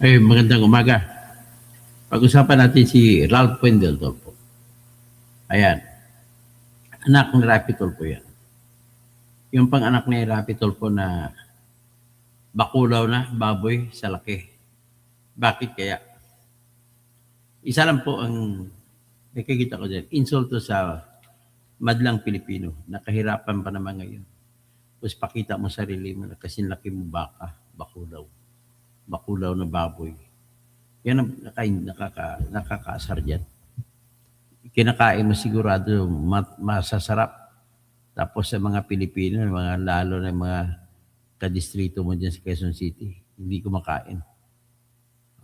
Ay, magandang umaga. Pag-usapan natin si Ralph Wendell po. Ayan. Anak ni Rapi Tulfo yan. Yung pang-anak ni Rapi Tulfo na bakulaw na baboy sa laki. Bakit kaya? Isa lang po ang nakikita ko dyan. Insulto sa madlang Pilipino. Nakahirapan pa naman ngayon. Tapos pakita mo sarili mo na kasing laki mo baka, bakulaw. Bakulaw na baboy. Yan ang nakakaasar dyan. Kinakain mo sigurado masasarap. Tapos sa mga Pilipino, mga lalo na mga kadistrito mo dyan sa Quezon City, hindi kumakain.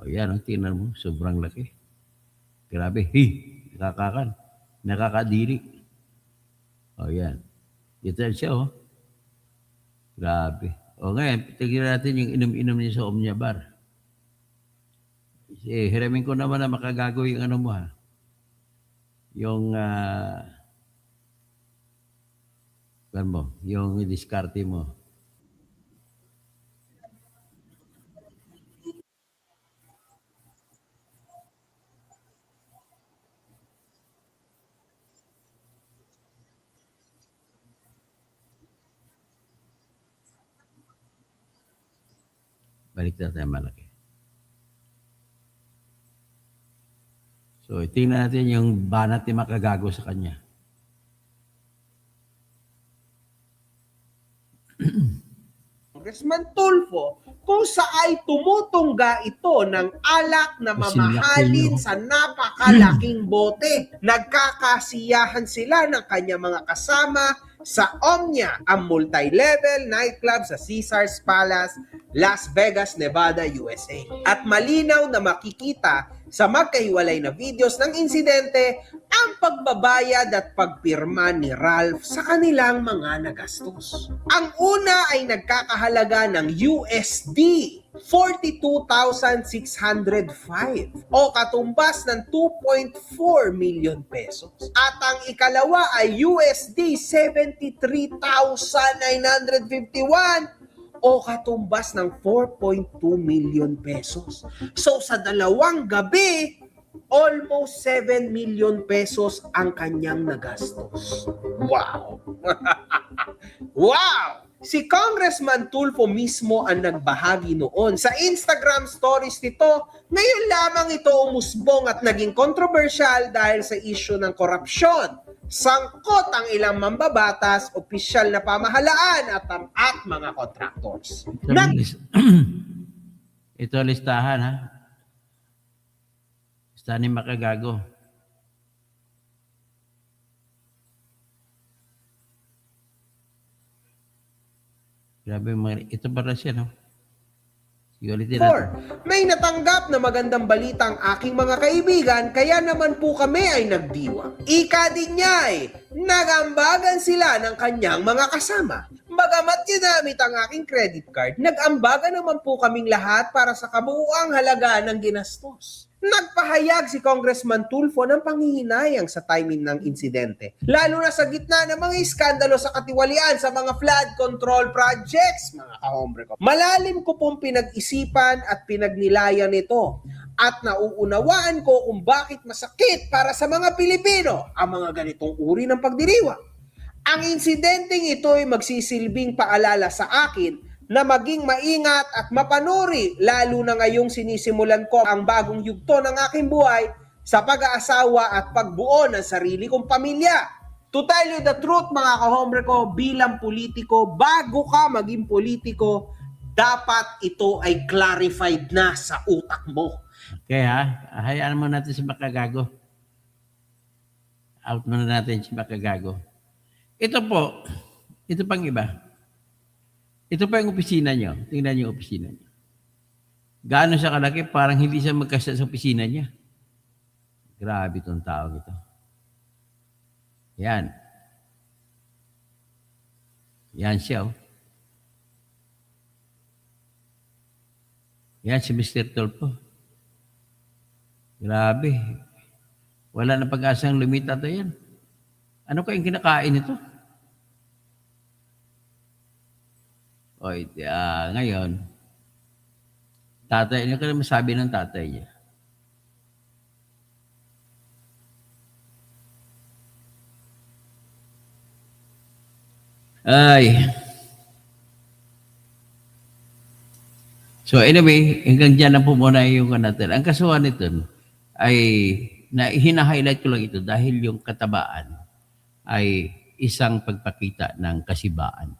O yan, tingnan mo, sobrang laki. Grabe, nakakakan, nakakadiri. O yan. Ito siya, oh. Grabe. O ngayon, tignan natin yung inom-inom niya sa Omnia Bar. Hiramin ko naman na makagago yung ano mo, ha. Yung yung diskarte mo. Balik na tayo malaki. So, tingnan natin yung banat ni makagago sa kanya. Congressman Tulfo kung saay tumutungga ito ng alak na mamahalin sa napakalaking bote. Nagkakasiyahan sila ng kanyang mga kasama sa Omnia, ang multi-level nightclub sa Caesars Palace, Las Vegas, Nevada, USA. At malinaw na makikita sa magkahiwalay na videos ng insidente ang pagbabayad at pagpirma ni Ralph sa kanilang mga nagastos. Ang una ay nagkakahalaga ng USD 42,605 o katumbas ng 2.4 million pesos. At ang ikalawa ay USD 73,951 o katumbas ng 4.2 million pesos. So sa dalawang gabi, almost 7 million pesos ang kanyang nagastos. Wow! Wow! Si Congressman Tulfo mismo ang nagbahagi noon sa Instagram stories nito. Ngayon lamang ito umusbong at naging controversial dahil sa issue ng korupsyon. Sangkot ang ilang mambabatas, opisyal na pamahalaan at mga contractors. Ito listahan, ha? Listahan ni makagago. Grabe, ito para siya, no? May natanggap na magandang balita ang aking mga kaibigan, kaya naman po kami ay nagdiwang. Ika din niya ay nagambagan sila ng kanyang mga kasama. Bagamat ginamit ang aking credit card, nag-ambagan naman po kaming lahat para sa kabuuang halaga ng ginastos. Nagpahayag si Congressman Tulfo ng panghihinayang sa timing ng insidente, lalo na sa gitna ng mga iskandalo sa katiwalian sa mga flood control projects, mga kahombre ko. Malalim ko pong pinag-isipan at pinagnilayan ito at nauunawaan ko kung bakit masakit para sa mga Pilipino ang mga ganitong uri ng pagdiriwang. Ang insidenteng ito ay magsisilbing paalala sa akin na maging maingat at mapanuri, lalo na ngayong sinisimulan ko ang bagong yugto ng aking buhay sa pag-aasawa at pagbuo ng sarili kong pamilya. To tell you the truth, mga kahombre ko, bilang politiko, bago ka maging politiko, dapat ito ay clarified na sa utak mo. Okay, ha? Hayaan mo natin si makagago. Out muna natin si makagago. Ito po, ito pang iba. Ito pa yung opisina niyo. Tingnan niyo yung opisina niyo. Gaano siya kalaki, parang hindi siya magkasya sa opisina niya. Grabe itong tao ito. Yan. Yan siya, oh. Yan si Mr. Tulfo. Grabe. Wala na pag-asang lumita to yan. Ano kayong kinakain ito? O, ngayon, Tatay, ano ka na masabi ng tatay niya? Ay. So anyway, hanggang dyan na po muna yung natin. Ang kasuhan nito ay hina-highlight ko lang ito dahil yung katabaan ay isang pagpakita ng kasibaan.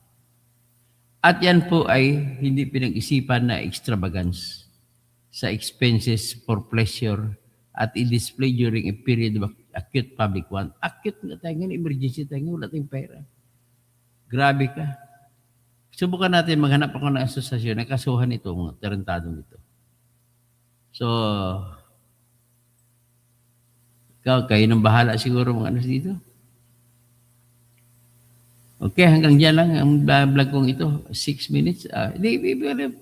At yan po ay hindi pinag-isipan na extravagance sa expenses for pleasure at i-display during a period of acute public want. Acute nga tayo ngayon, emergency tayo ngayon, wala tayong pera. Grabe ka. Subukan natin maghanap ako ng asosasyon na kasuhan ito, mga tarantadong ito. So, kayo nang bahala siguro mga anos dito. Okay, hanggang dyan lang ang vlog kong ito. 6 minutes.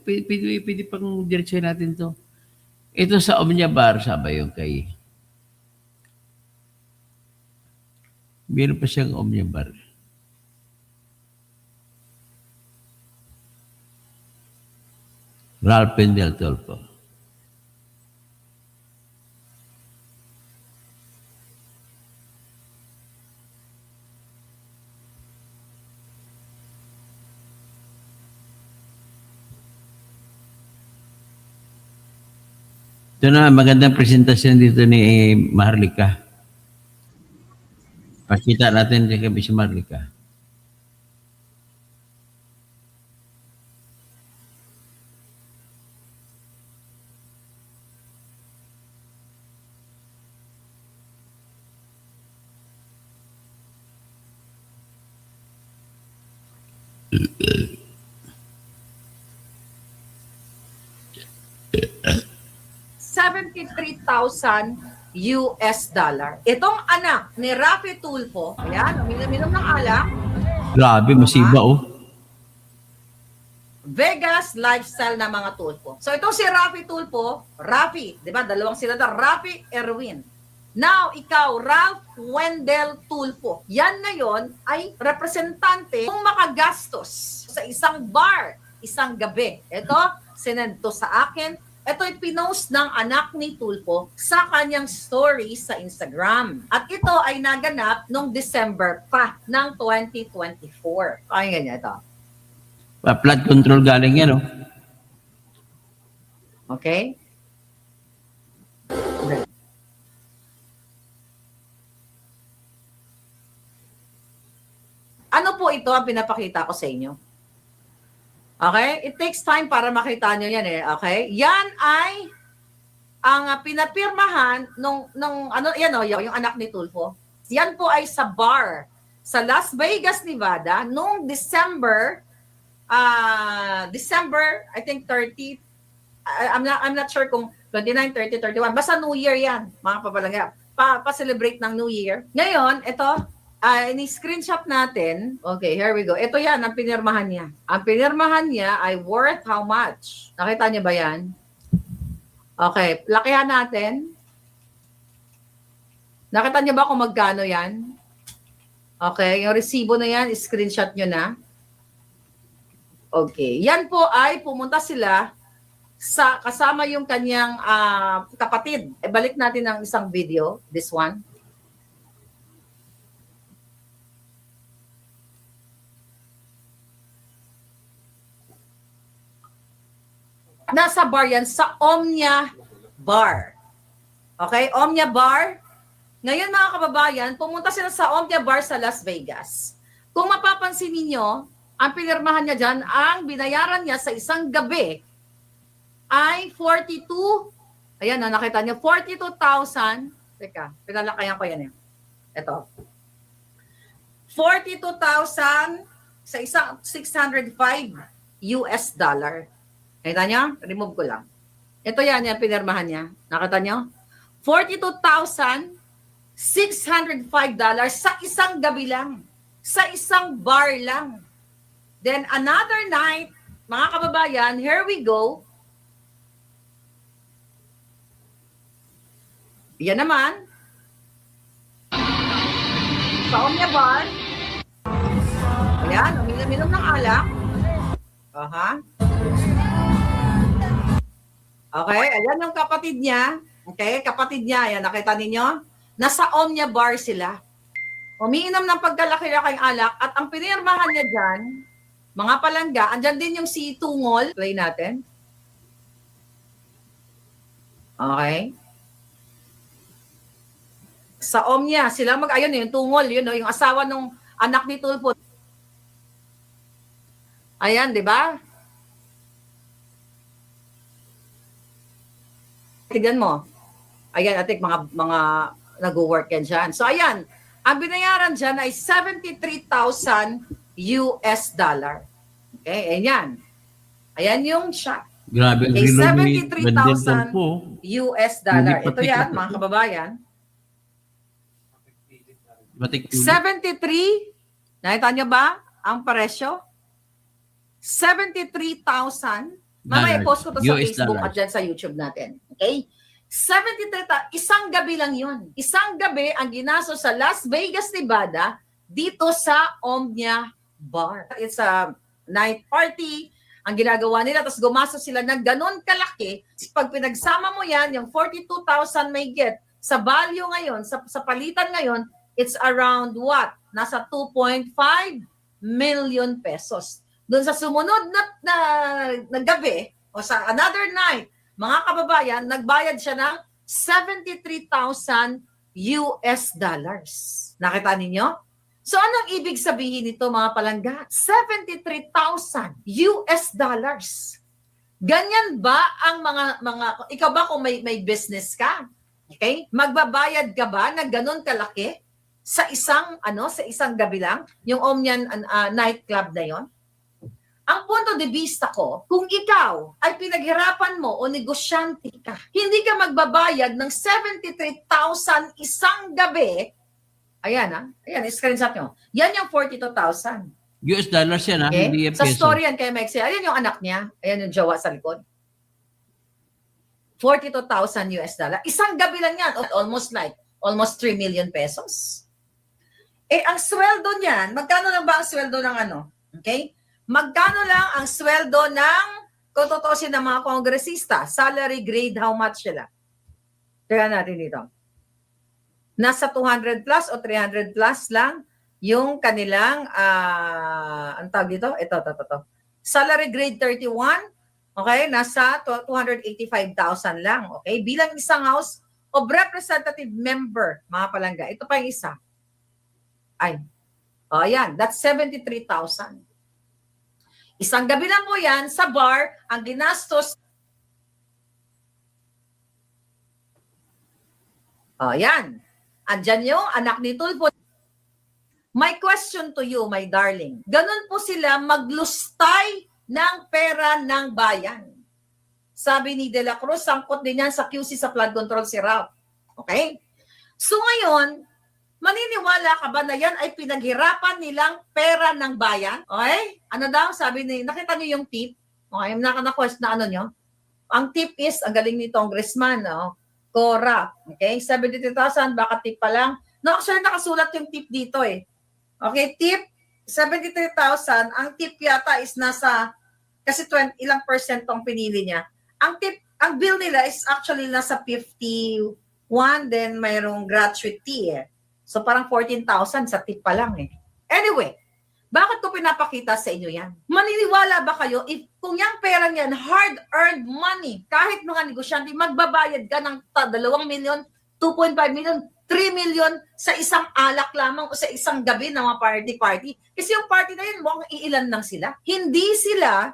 Pwede pang diretso natin to. Ito sa Omnia Bar, sabi yung kay. Meron pa siyang Omnia Bar. Ralph Pendel Tolpo. Ito na, magandang presentasyon dito ni Maharlika. Pakita natin kay si Maharlika. $73,000. Itong anak ni Rafi Tulfo, ayan, uminom ng alak. Grabe, masiba oh. Vegas lifestyle na mga Tulfo. So itong si Rafi Tulfo, Rafi, di ba? Dalawang sila na, Rafi Erwin. Now, ikaw, Ralph Wendell Tulfo. Yan ngayon ay representante kung makagastos sa isang bar, isang gabi. Ito, sinend to sa akin. Ito ay pinost ng anak ni Tulfo sa kanyang story sa Instagram. At ito ay naganap noong December pa ng 2024. Ay, ganyan ito. Flood control galing yan oh. Okay? Ano po ito ang pinapakita ko sa inyo? Okay? It takes time para makita nyo yan eh. Okay? Yan ay ang pinapirmahan nung ano, yan o, yung anak ni Tulfo. Yan po ay sa bar sa Las Vegas, Nevada noong December, I think 30, I'm not sure kung 29, 30, 31. Basta New Year yan, mga papalangga. Pa-celebrate ng New Year. Ngayon, ito, ini-screenshot natin. Okay, here we go. Ito yan, ang pinirmahan niya. Ang pinirmahan niya ay worth how much? Nakita niyo ba yan? Okay, lakihan natin. Nakita niyo ba kung magkano yan? Okay, yung resibo na yan, screenshot nyo na. Okay, yan po ay pumunta sila sa kasama yung kanyang kapatid. Balik natin ang isang video, this one. Nasa bar yan, sa Omnia Bar. Okay, Omnia Bar. Ngayon mga kababayan, pumunta sila sa Omnia Bar sa Las Vegas. Kung mapapansin ninyo, ang pinirmahan niya dyan, ang binayaran niya sa isang gabi ay 42, ayan na, nakita niyo, 42,000, teka, pinalakayan ko yan eh. Ito. 42,000 sa isang $605. Nakita niyo? Remove ko lang. Ito yan, yung pinirmahan niya. Nakita niyo? $42,605 sa isang gabi lang. Sa isang bar lang. Then another night, mga kababayan, here we go. Yan naman. Sa Omnia Bar. Ayan, uminom ng alak. Aha. Okay, ayan yung kapatid niya. Okay, kapatid niya, ayan, nakita ninyo? Nasa Omnia Bar sila. Umiinom ng pagkalaki-laking alak at ang pinirmahan niya dyan, mga palangga, andyan din yung si Tungol. Play natin. Okay. Sa Omnia, sila ayun, yung Tungol, yun, no, yung asawa ng anak ni Tulfo. Ayan, di ba? Tignan mo. Ayan, atik, mga nag-work yan dyan. So, ayan, ang binayaran dyan ay 73,000 US dollar. Okay, ayan. Ayan yung siya. Grabe ang Okay, relo ni 73,000 Wendell Tulfo. US dollar. Hindi Ito patik yan, na mga patik. kababayan. Batik 73, nakita nyo ba ang presyo? 73,000. Mamaya Dollars. post ko to sa US Facebook dollars. at dyan sa YouTube natin. Okay? 73,000. Isang gabi lang yun. Isang gabi ang ginaso sa Las Vegas, Nevada, dito sa Omnia Bar. It's a night party. Ang ginagawa nila, tapos gumastos sila ng ganon kalaki. Pag pinagsama mo yan, yung 42,000 may get, sa value ngayon, sa palitan ngayon, it's around what? Nasa 2.5 million pesos. Doon sa sumunod na gabi, o sa another night, mga kababayan, nagbayad siya ng 73,000 US dollars. Nakita ninyo? So anong ibig sabihin nito, mga palangga? 73,000 US dollars. Ganyan ba ang mga ikaw ba kung may business ka? Okay? Magbabayad ka ba ng ganun kalaki sa isang gabi lang, yung Omnian nightclub na 'yon? Ang punto de vista ko, kung ikaw ay pinaghirapan mo o negosyante ka, hindi ka magbabayad ng 73,000 isang gabi. Ayan, ayan, screenshot nyo. Yan yung 42,000. US dollars yan, ha? Okay? Hindi yan Sa peso. story yan kay Mexi, ayan yung anak niya, ayan yung jowa sa likod. 42,000 US dollar. Isang gabi lang yan, almost 3 million pesos. Eh, ang sweldo niyan, magkano lang ba ang sweldo ng Okay? Magkano lang ang sweldo ng, kung tutusin ng mga kongresista, salary grade, how much sila? Tingnan natin dito. Nasa 200 plus o 300 plus lang yung kanilang, ang tawag dito? Ito. Salary grade 31, okay, nasa 285,000 lang. Okay, bilang isang House of Representative member, mga palangga. Ito pa yung isa. Ayan, that's 73,000. Isang gabi lang po yan sa bar, ang ginastos. Ayan. Andyan yung anak ni Tulfo. My question to you, my darling. Ganun po sila maglustay ng pera ng bayan. Sabi ni De La Cruz, sangkot din yan sa QC sa flood control si Ralph. Okay? So ngayon, maniniwala ka ba na yan ay pinaghirapan nilang pera ng bayan? Okay? Ano daw? Sabi ni, nakita niyo yung tip? Okay, na-quest na nyo? Ang tip is, ang galing ni Congressman, Cora. Okay? 73,000, baka tip pa lang. No, actually, nakasulat yung tip dito eh. Okay, tip, 73,000. Ang tip yata is nasa, kasi 20, ilang percent tong pinili niya. Ang tip, ang bill nila is actually nasa 51, then mayroong gratuity eh. So parang 14,000 sa tip pa lang eh. Anyway, bakit ko pinapakita sa inyo yan? Maniniwala ba kayo if kung yung perang yan, hard-earned money, kahit mga negosyante, magbabayad ka ng 2 million, 2.5 million, 3 million sa isang alak lamang o sa isang gabi ng mga party. Kasi yung party na yun, mukhang iilan lang sila. Hindi sila,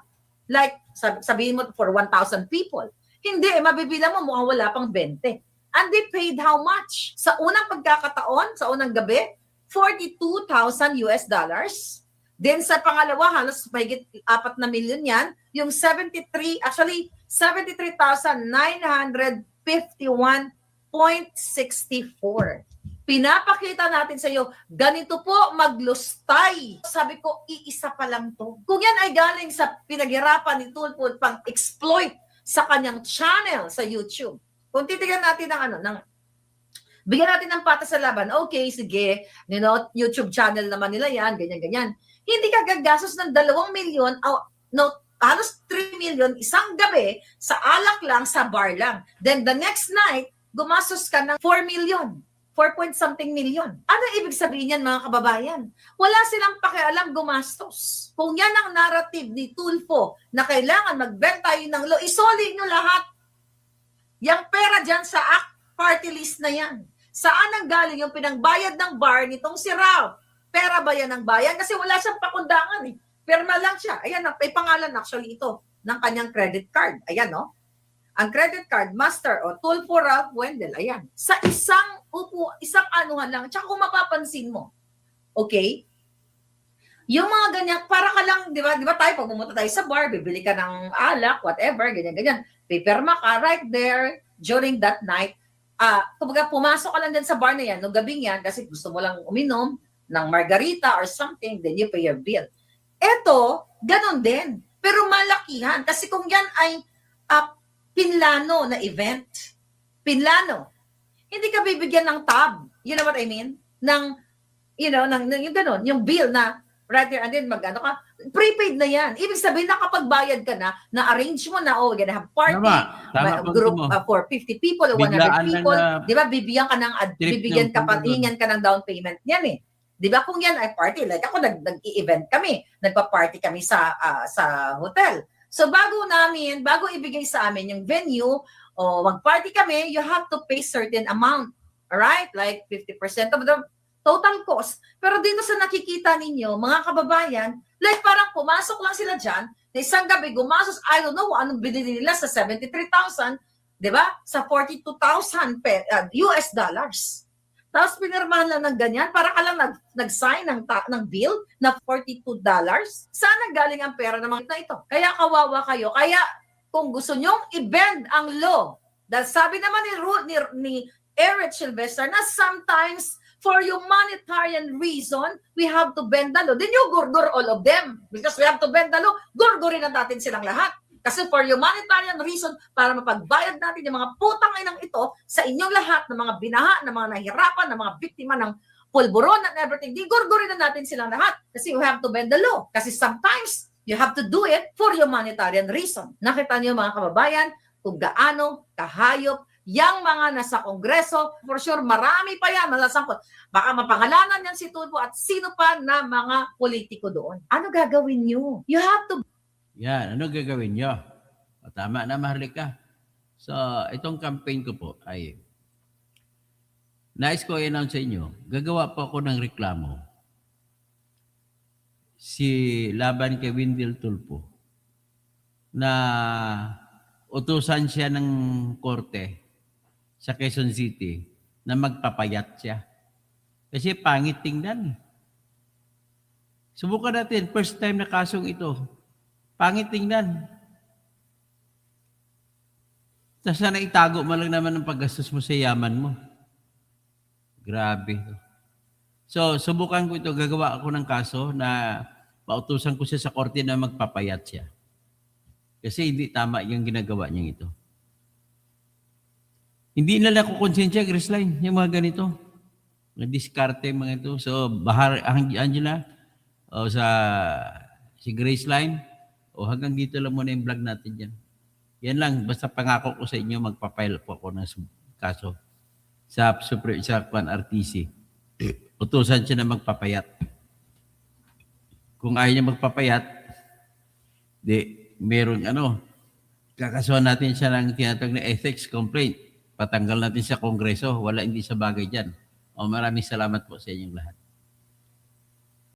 like, sabihin mo for 1,000 people. Hindi, mabibilang mo mukhang wala pang 20. And they paid how much? Sa unang pagkakataon, sa unang gabi, 42,000 US dollars. Then sa pangalawa, halos mahigit 4 na milyon yan. Yung 73,951.64. Pinapakita natin sa iyo, ganito po maglustay. Sabi ko, iisa pa lang to. Kung yan ay galing sa pinaghirapan ni Tulfo pang exploit sa kanyang channel sa YouTube. Kung titignan natin bigyan natin ng patas sa laban, okay, sige, YouTube channel naman nila yan, ganyan-ganyan. Hindi ka gagastos ng 2 milyon, halos 3 million isang gabi sa alak lang, sa bar lang. Then the next night, gumastos ka ng 4 million. 4 point something million. Ano ibig sabihin yan, mga kababayan? Wala silang pakialam gumastos. Kung yan ang narrative ni Tulfo na kailangan magbenta yun ng law, isoli nyo lahat. Yang pera dyan sa party list na yan. Saan ang galing yung pinangbayad ng bar nitong si Ralph? Pera ba yan ng bayan? Kasi wala siyang pakundangan eh. Perma lang siya. Ayan, may pangalan actually ito ng kanyang credit card. Ayan, no? Ang credit card, master o Tulfo Ralph Wendell, ayan. Sa isang anuhan lang. Tsaka kung mapapansin mo, okay? Yung mga ganyan, para ka lang, di ba tayo, pag pumunta tayo sa bar, bibili ka ng alak, whatever, ganyan. Pipirma ka right there during that night. Kumbaga, pumasok ka lang din sa bar na yan, no gabing yan, kasi gusto mo lang uminom ng margarita or something, then you pay your bill. Eto, ganun din. Pero malakihan. Kasi kung yan ay pinlano na event, pinlano, hindi ka bibigyan ng tab. You know what I mean? Yung ganun, yung bill na right there and then magano ka, prepaid na yan. Ibig sabihin, nakapagbayad ka na-arrange mo na, we're gonna have party, Tama group mo. For 50 people or 100 Biglaan people. lang na Di ba, bibigyan ka ng, trip ng hingan ka ng down payment yan eh. Di ba, kung yan ay party, like ako, nag-i-event kami, nagpa-party kami sa hotel. So, bago ibigay sa amin yung venue, o mag-party kami, you have to pay certain amount. Alright? Like 50% of the total cost. Pero dito sa nakikita ninyo, mga kababayan, like parang pumasok lang sila dyan, na isang gabi gumasos, I don't know, anong binili nila sa 73,000, di ba? Sa 42,000 US dollars. Tapos pinirmahan lang ng ganyan, para ka lang nag-sign ng bill na $42. Saan galing ang pera ng mga ito? Kaya kawawa kayo. Kaya kung gusto nyong i-bend ang law, dahil sabi naman ni Eric Sylvester na sometimes for humanitarian reason, we have to bend the law. Then you gurgur all of them. Because we have to bend the law, gurgurin na natin silang lahat. Kasi for humanitarian reason, para mapagbayad natin yung mga putang inang ito sa inyong lahat ng mga binaha, ng mga nahihirapan, ng mga biktima ng pulburon and everything, di gurgurin na natin silang lahat. Kasi you have to bend the law. Kasi sometimes, you have to do it for humanitarian reason. Nakita niyo mga kababayan, kung gaano kahayop yang mga nasa Kongreso, for sure, marami pa yan nasasangkot. Baka mapangalanan yan si Tulfo at sino pa na mga politiko doon. Ano gagawin niyo? You have to. Yan, ano gagawin nyo? Tama na, Maharlika. So, itong campaign ko po ay nais ko i-announce sa inyo, gagawa po ako ng reklamo laban kay Wendell Tulfo na utusan siya ng korte sa Quezon City na magpapayat siya. Kasi pangit tingnan. Subukan natin, first time na kasong ito. Pangit tingnan. Tapos sana itago mo lang naman ang paggastos mo sa yaman mo. Grabe. So, subukan ko ito. Gagawa ako ng kaso na pautusan ko siya sa korte na magpapayat siya. Kasi hindi tama yung ginagawa niya ito. Hindi na lang kukonsensya, Graceline, yung mga ganito. Mga diskarte, mga ito. So, Angela, o si Graceline, o hanggang dito lang muna yung vlog natin dyan. Yan lang, basta pangako ko sa inyo, magpapile po ako ng kaso sa RTC. Utusan siya na magpapayat. Kung ayaw niya magpapayat, meron kakasuhan natin siya ng tinatawag na ethics complaint. Patanggal natin sa Kongreso. Wala, hindi sa bagay dyan. Maraming salamat po sa inyong lahat.